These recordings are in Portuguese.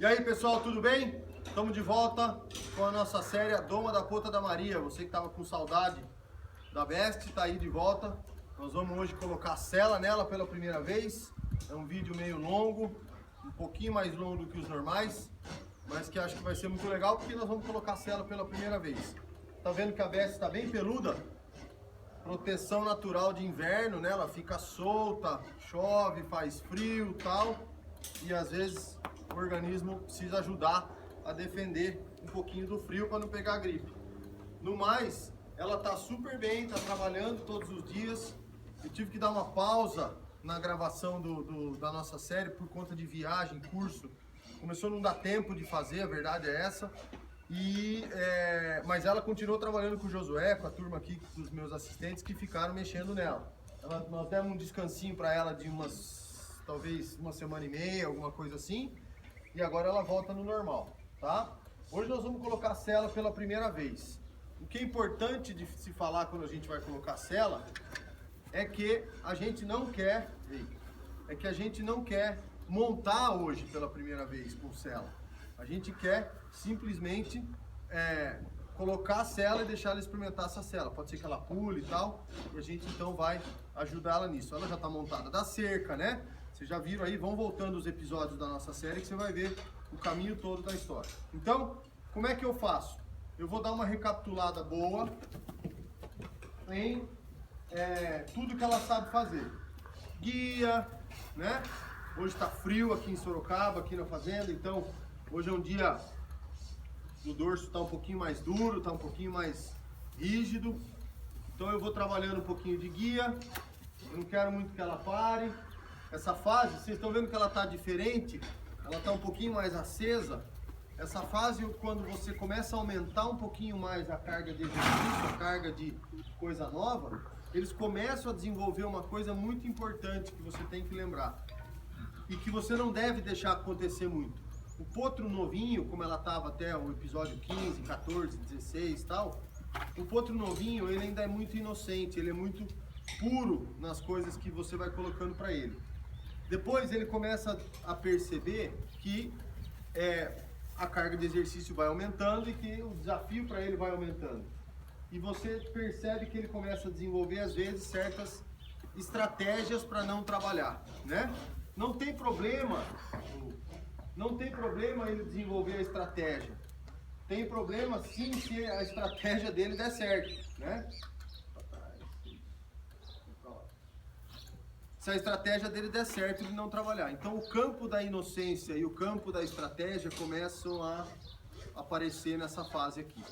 E aí pessoal, tudo bem? Estamos de volta com a nossa série A Doma da Pota da Maria. Você que estava com saudade da Best, está aí de volta. Nós vamos hoje colocar sela nela pela primeira vez. É um vídeo meio longo, um pouquinho mais longo do que os normais, mas que acho que vai ser muito legal porque nós vamos colocar sela pela primeira vez. Tá vendo que a Best está bem peluda? Proteção natural de inverno, né? Ela fica solta, chove, faz frio e tal. E às vezes o organismo precisa ajudar a defender um pouquinho do frio para não pegar gripe. No mais, ela tá super bem, tá trabalhando todos os dias. Eu tive que dar uma pausa na gravação da nossa série por conta de viagem, curso. Começou a não dar tempo de fazer, a verdade é essa. Mas ela continuou trabalhando com o Josué, com a turma aqui dos meus assistentes que ficaram mexendo nela. Nós demos um descansinho para ela de talvez uma semana e meia, alguma coisa assim. E agora ela volta no normal, tá? Hoje nós vamos colocar a sela pela primeira vez. O que é importante de se falar quando a gente vai colocar a sela é que a gente não quer, montar hoje pela primeira vez com sela. A gente quer simplesmente colocar a sela e deixar ela experimentar essa sela. Pode ser que ela pule e tal, e a gente então vai ajudar ela nisso. Ela já está montada da cerca, né? Vocês já viram aí, vão voltando os episódios da nossa série que você vai ver o caminho todo da história. Então, como é que eu faço? Eu vou dar uma recapitulada boa em tudo que ela sabe fazer. Guia, né? Hoje está frio aqui em Sorocaba, aqui na fazenda, então hoje é um dia, o dorso está um pouquinho mais duro, está um pouquinho mais rígido. Então eu vou trabalhando um pouquinho de guia, eu não quero muito que ela pare. Essa fase, vocês estão vendo que ela está diferente, ela está um pouquinho mais acesa. Essa fase, quando você começa a aumentar um pouquinho mais a carga de exercício, a carga de coisa nova, eles começam a desenvolver uma coisa muito importante que você tem que lembrar e que você não deve deixar acontecer muito. O potro novinho, como ela estava até o episódio 15, 14, 16 e tal, o potro novinho, ele ainda é muito inocente, ele é muito puro nas coisas que você vai colocando para ele. Depois ele começa a perceber que a carga de exercício vai aumentando e que o desafio para ele vai aumentando. E você percebe que ele começa a desenvolver, às vezes, certas estratégias para não trabalhar, né? Não tem problema ele desenvolver a estratégia. Tem problema sim se a estratégia dele der certo, né? Se a estratégia dele der certo, ele não trabalhar. Então o campo da inocência e o campo da estratégia começam a aparecer nessa fase aqui.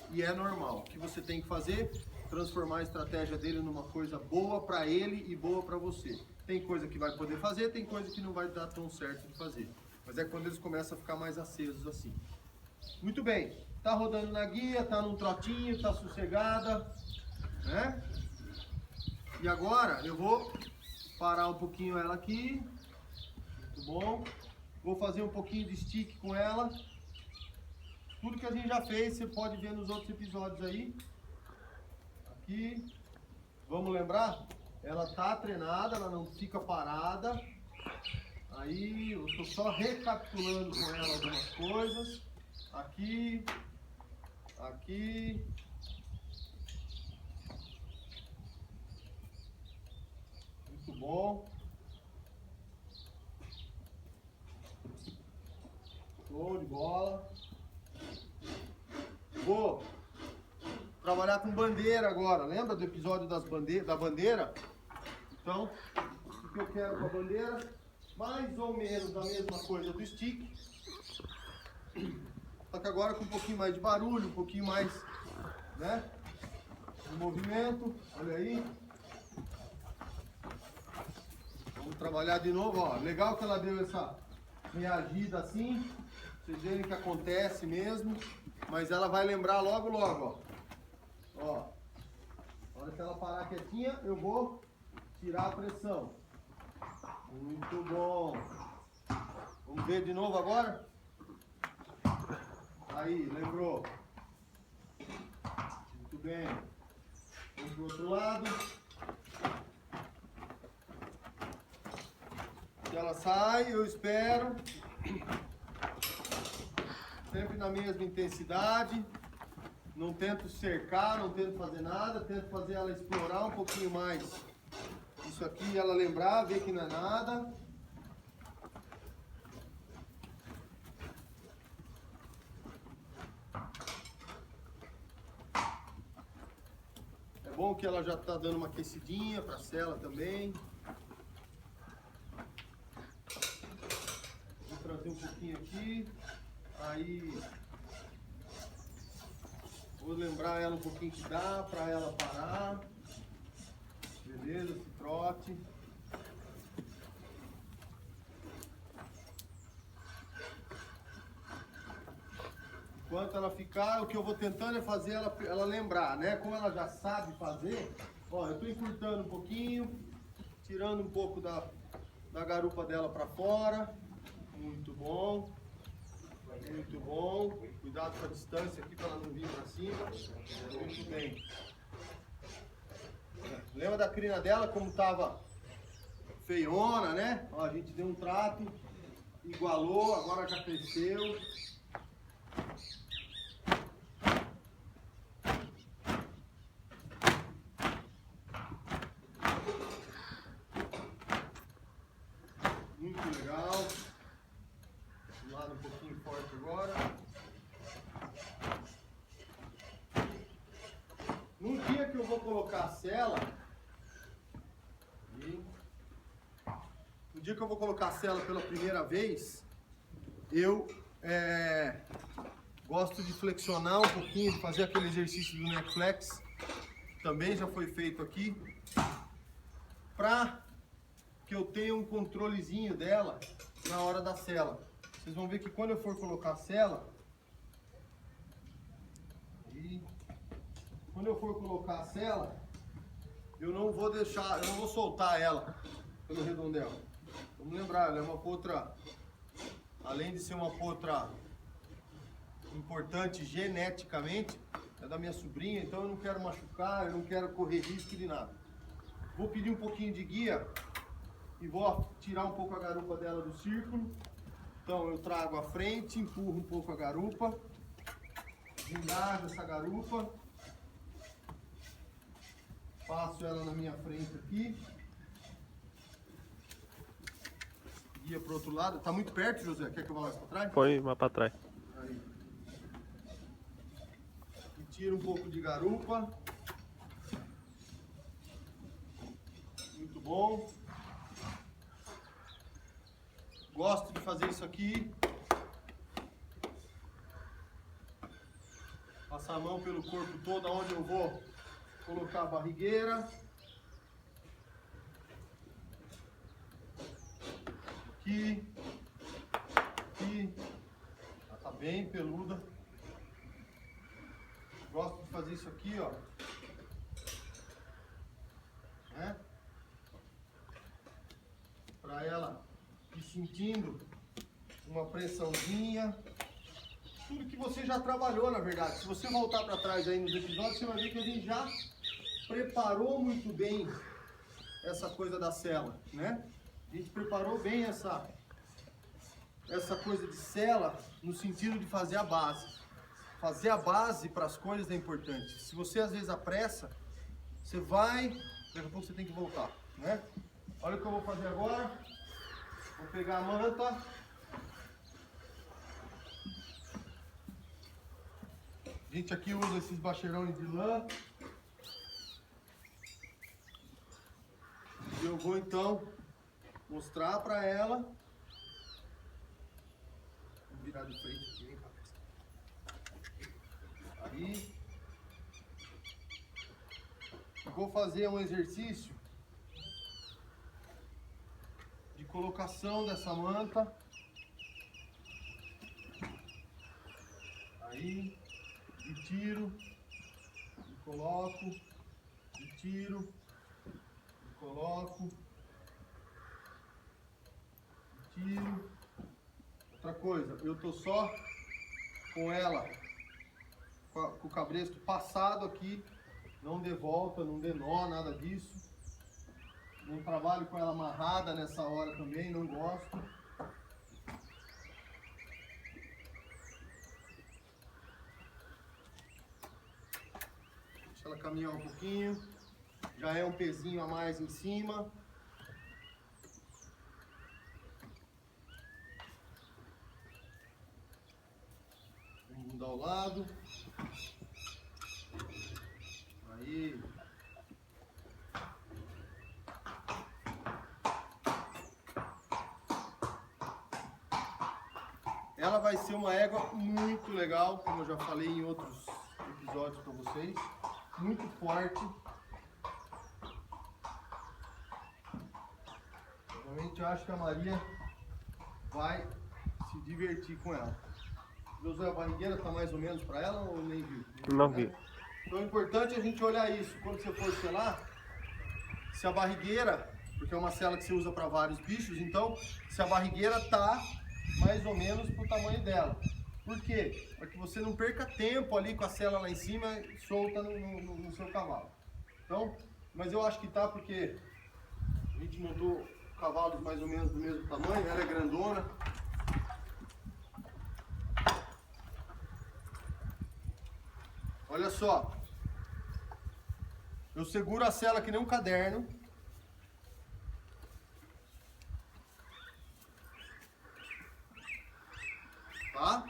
E é normal. O que você tem que fazer? Transformar a estratégia dele numa coisa boa para ele e boa para você. Tem coisa que vai poder fazer, tem coisa que não vai dar tão certo de fazer. Mas é quando eles começam a ficar mais acesos assim. Muito bem. Tá rodando na guia, tá num trotinho, tá sossegada, né? E agora eu vou parar um pouquinho ela aqui, muito bom. Vou fazer um pouquinho de stick com ela. Tudo que a gente já fez, você pode ver nos outros episódios aí. Aqui, vamos lembrar? Ela tá treinada, ela não fica parada. Aí, eu tô só recapitulando com ela algumas coisas. Aqui, aqui. Muito bom. Show de bola. Vou trabalhar com bandeira agora. Lembra do episódio da bandeira? Então, o que eu quero com a bandeira? Mais ou menos a mesma coisa do stick. Só que agora com um pouquinho mais de barulho, um pouquinho mais, né, de movimento. Olha aí. Vamos trabalhar de novo, ó. Legal que ela deu essa reagida assim. Vocês verem que acontece mesmo. Mas ela vai lembrar logo, logo, ó. Ó. Na hora que ela parar quietinha, eu vou tirar a pressão. Muito bom. Vamos ver de novo agora? Aí, lembrou. Muito bem. Vamos pro outro lado. Se ela sai, eu espero. Sempre na mesma intensidade. Não tento cercar, não tento fazer nada. Tento fazer ela explorar um pouquinho mais isso aqui, ela lembrar, ver que não é nada. É bom que ela já está dando uma aquecidinha para a sela também. Vou trazer um pouquinho aqui. Aí vou lembrar ela um pouquinho que dá para ela parar. Beleza, esse trote. Enquanto ela ficar, o que eu vou tentando é fazer ela lembrar, né? Como ela já sabe fazer, ó, eu estou encurtando um pouquinho, tirando um pouco da garupa dela para fora. Muito bom. Muito bom. Cuidado com a distância aqui para ela não vir para cima. Muito bem. Lembra da crina dela como estava feiona, né? Ó, a gente deu um trato, igualou, agora já cresceu. Muito legal. Do lado um pouquinho forte agora. No dia que eu vou colocar a sela, no dia que eu vou colocar a sela pela primeira vez, eu gosto de flexionar um pouquinho, de fazer aquele exercício do neck flex, também já foi feito aqui, para que eu tenha um controlezinho dela na hora da sela. Vocês vão ver que quando eu for colocar a sela, eu não vou deixar, eu não vou soltar ela pelo redondel. Vamos lembrar, ela é uma potra, além de ser uma potra importante geneticamente, é da minha sobrinha, então eu não quero machucar, eu não quero correr risco de nada. Vou pedir um pouquinho de guia e vou tirar um pouco a garupa dela do círculo. Então eu trago a frente, empurro um pouco a garupa, engajo essa garupa, passo ela na minha frente aqui, guia para o outro lado. Tá muito perto, José? Quer que eu vá mais para trás? Põe mais para trás. Aí. E tiro um pouco de garupa. Muito bom. Gosto de fazer isso aqui. Passar a mão pelo corpo todo, onde eu vou colocar a barrigueira. Aqui. Aqui. Ela tá bem peluda. Gosto de fazer isso aqui, ó. Né? Para ela ir sentindo uma pressãozinha. Tudo que você já trabalhou, na verdade. Se você voltar para trás aí nos episódios, você vai ver que a gente já preparou muito bem essa coisa da sela, né? A gente preparou bem essa coisa de sela no sentido de fazer a base. Fazer a base para as coisas é importante. Se você às vezes apressa, você vai, daqui a pouco você tem que voltar, né? Olha o que eu vou fazer agora. Vou pegar a manta. A gente aqui usa esses bacheirões de lã. E eu vou então mostrar para ela. Vou virar de frente aqui, vem cá. Aí. Vou fazer um exercício de colocação dessa manta. Aí. E tiro, e coloco, e tiro, e coloco, e tiro. Outra coisa, eu tô só com ela, com o cabresto passado aqui, não dê volta, não dê nó, nada disso. Não trabalho com ela amarrada nessa hora também, não gosto. caminhar um pouquinho. Já é um pezinho a mais em cima. Vamos mudar o lado. Aí. Ela vai ser uma égua muito legal, como eu já falei em outros episódios para vocês. Muito forte. Realmente eu acho que a Maria vai se divertir com ela. Josué, a barrigueira tá mais ou menos para ela ou nem viu? Não vi. Então é importante a gente olhar isso. Quando você for selar, se a barrigueira, porque é uma sela que você usa para vários bichos, então se a barrigueira tá mais ou menos pro tamanho dela. Por quê? Para que você não perca tempo ali com a sela lá em cima solta no seu cavalo. Então, mas eu acho que tá porque a gente montou cavalos mais ou menos do mesmo tamanho, ela é grandona. Olha só, eu seguro a sela que nem um caderno. Tá?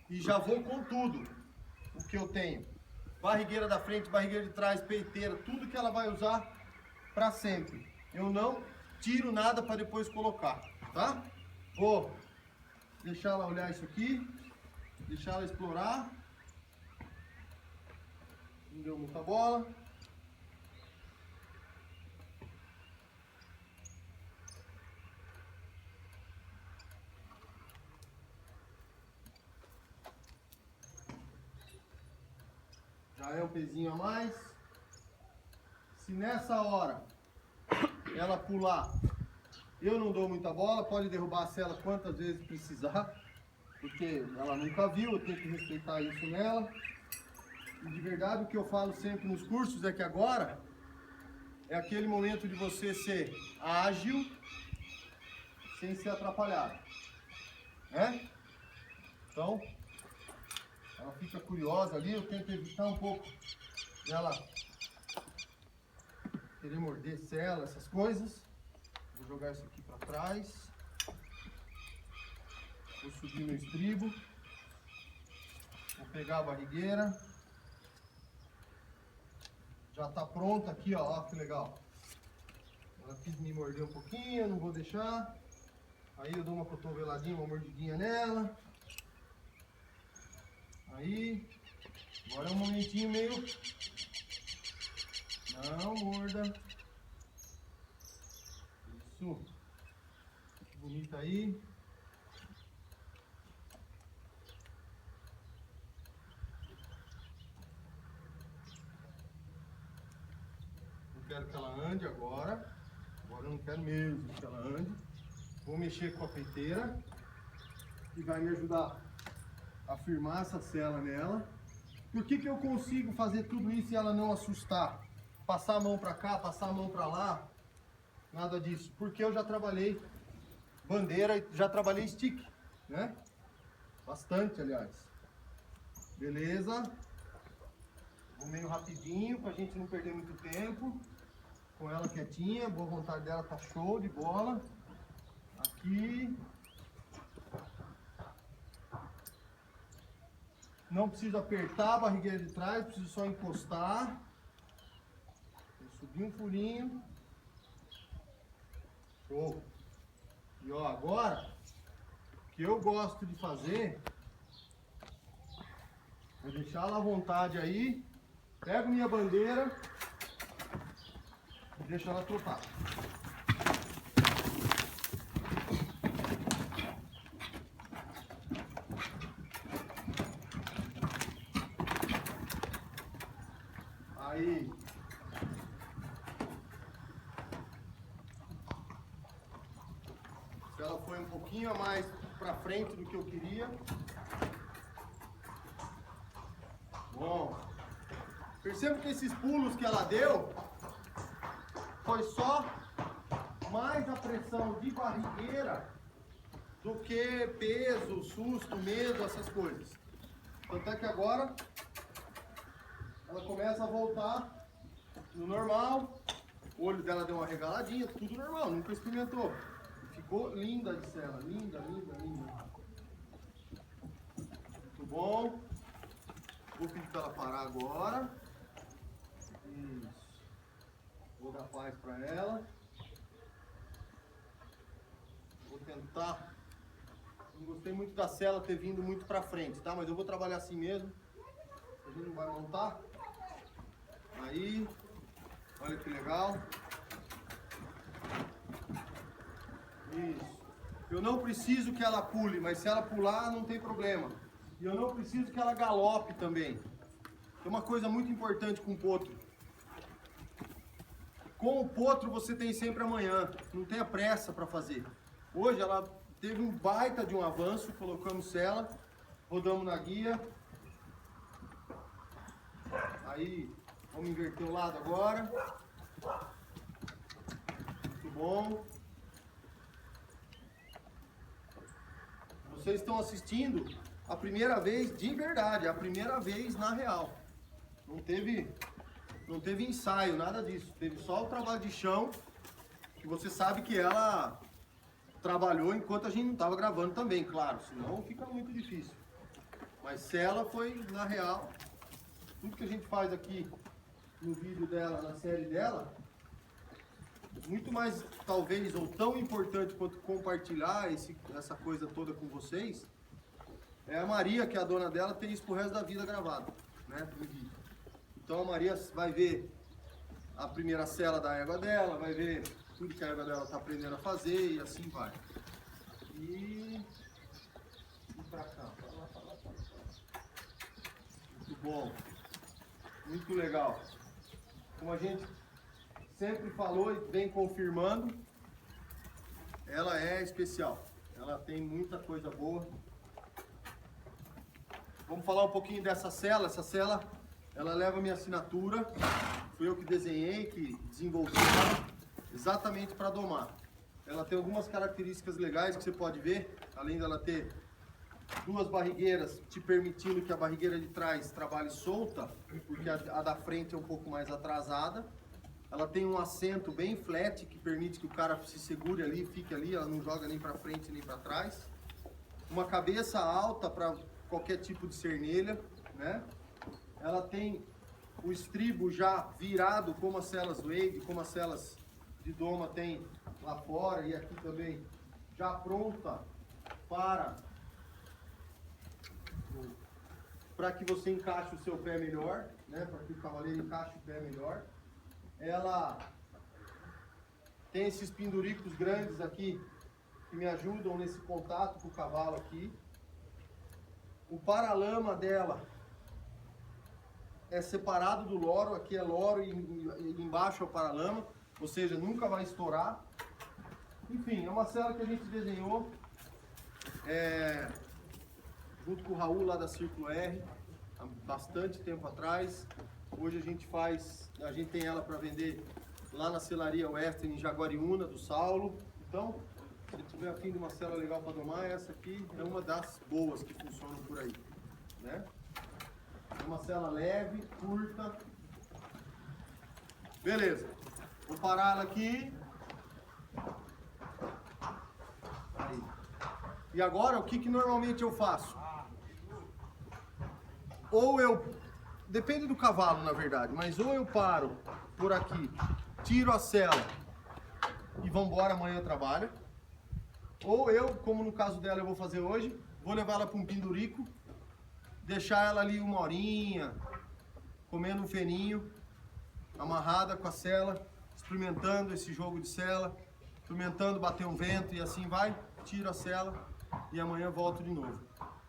E já vou com tudo o que eu tenho. Barrigueira da frente, barrigueira de trás, peiteira, tudo que ela vai usar para sempre. Eu não tiro nada para depois colocar, tá? Vou deixar ela olhar isso aqui, deixar ela explorar. Não deu muita bola. Já é um pezinho a mais. Se nessa hora ela pular, eu não dou muita bola, pode derrubar a sela quantas vezes precisar, porque ela nunca viu, eu tenho que respeitar isso nela. E de verdade o que eu falo sempre nos cursos é que agora é aquele momento de você ser ágil sem ser atrapalhado, né? Então, ela fica curiosa ali, eu tento evitar um pouco dela querer morder sela, essas coisas. Vou jogar isso aqui para trás. Vou subir no estribo. Vou pegar a barrigueira. Já tá pronta aqui, ó, ó que legal. Ela quis me morder um pouquinho, não vou deixar. Aí eu dou uma cotoveladinha, uma mordidinha nela. Aí, agora é um momentinho meio... Não morda. Isso. Que bonita aí. Não quero que ela ande agora. Agora eu não quero mesmo que ela ande. Vou mexer com a peiteira. Que vai me ajudar a firmar essa sela nela. Por que que eu consigo fazer tudo isso e ela não assustar? Passar a mão para cá, passar a mão para lá, nada disso. Porque eu já trabalhei bandeira e já trabalhei stick, né? Bastante, aliás. Beleza. Vou meio rapidinho pra gente não perder muito tempo. Com ela quietinha, boa vontade dela tá show de bola. Aqui. Não preciso apertar a barrigueira de trás, preciso só encostar. Vou subir um furinho. Show. E ó, agora, o que eu gosto de fazer é deixar ela à vontade aí. Pego minha bandeira e deixo ela trotar. Aí. Se ela foi um pouquinho a mais para frente do que eu queria. Bom. Perceba que esses pulos que ela deu foi só mais a pressão de barrigueira do que peso, susto, medo, essas coisas. Tanto é que agora ela começa a voltar no normal. O olho dela deu uma regaladinha, tudo normal, nunca experimentou. Ficou linda de cela, linda, linda, linda. Muito bom. Vou pedir para ela parar agora. Isso. Vou dar paz para ela. Vou tentar. Não gostei muito da cela ter vindo muito para frente, tá? Mas eu vou trabalhar assim mesmo. A gente não vai montar. Aí. Olha que legal. Isso. Eu não preciso que ela pule, mas se ela pular não tem problema. E eu não preciso que ela galope também. Tem uma coisa muito importante com o potro. Com o potro você tem sempre amanhã. Não tenha pressa para fazer. Hoje ela teve um baita de um avanço. Colocamos cela. Rodamos na guia. Aí vamos inverter o lado agora. Muito bom. Vocês estão assistindo a primeira vez de verdade, a primeira vez na real. Não teve ensaio, nada disso. Teve só o trabalho de chão, que você sabe que ela trabalhou enquanto a gente não estava gravando também, claro. Senão fica muito difícil. Mas cela foi na real. Tudo que a gente faz aqui no vídeo dela, na série dela, muito mais, talvez, ou tão importante quanto compartilhar essa coisa toda com vocês, é a Maria, que é a dona dela, ter isso pro resto da vida gravado, né, no vídeo. Então a Maria vai ver a primeira cela da égua dela, vai ver tudo que a égua dela está aprendendo a fazer e assim vai. E pra cá, pra lá, pra lá, pra lá. Muito bom. Muito legal. Como a gente sempre falou e vem confirmando, ela é especial. Ela tem muita coisa boa. Vamos falar um pouquinho dessa cela. Essa cela, ela leva minha assinatura. Fui eu que desenhei, que desenvolvi ela, exatamente para domar. Ela tem algumas características legais que você pode ver, além dela ter duas barrigueiras, te permitindo que a barrigueira de trás trabalhe solta, porque a da frente é um pouco mais atrasada. Ela tem um assento bem flat, que permite que o cara se segure ali, fique ali, ela não joga nem para frente nem para trás. Uma cabeça alta para qualquer tipo de cernelha, né? Ela tem o estribo já virado, como as celas Wade, como as celas de doma tem lá fora, e aqui também já pronta para que você encaixe o seu pé melhor, né? Para que o cavaleiro encaixe o pé melhor. Ela tem esses penduricos grandes aqui que me ajudam nesse contato com o cavalo aqui. O paralama dela é separado do loro, aqui é loro e embaixo é o paralama, ou seja, nunca vai estourar. Enfim, é uma cela que a gente desenhou junto com o Raul lá da Círculo R, há bastante tempo atrás. Hoje a gente tem ela para vender lá na Selaria Western em Jaguariúna, do Saulo. Então, se tiver afim de uma cela legal para domar, essa aqui é uma das boas que funcionam por aí, né? É uma cela leve, curta. Beleza. Vou parar ela aqui. Aí. E agora, o que normalmente eu faço? Ou depende do cavalo, na verdade, mas ou eu paro por aqui, tiro a cela e vamos embora, amanhã eu trabalho. Ou eu, como no caso dela eu vou fazer hoje, vou levar ela para um pendurico, deixar ela ali uma horinha, comendo um feninho, amarrada com a cela, experimentando esse jogo de cela, experimentando bater um vento e assim vai, tiro a cela e amanhã volto de novo.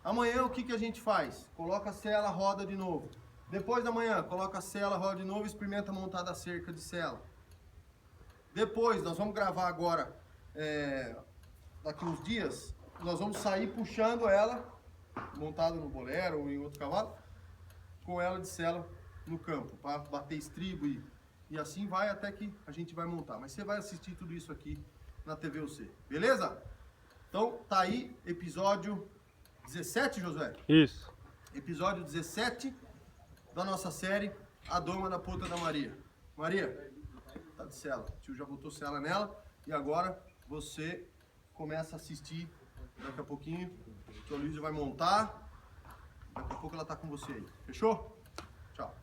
Amanhã o que a gente faz? Coloca a cela, roda de novo. Depois da manhã, coloca a cela, roda de novo e experimenta montar da cerca de cela. Depois, nós vamos gravar agora, daqui uns dias, nós vamos sair puxando ela, montada no bolero ou em outro cavalo, com ela de cela no campo, para bater estribo e assim vai até que a gente vai montar. Mas você vai assistir tudo isso aqui na TVUC, beleza? Então, tá aí, episódio 17, Josué? Isso. Episódio 17 da nossa série a doma da ponta da Maria. Maria, tá de sela. O tio já botou sela nela e agora você começa a assistir. Daqui a pouquinho, o tio Luiz vai montar. Daqui a pouco ela tá com você aí. Fechou? Tchau.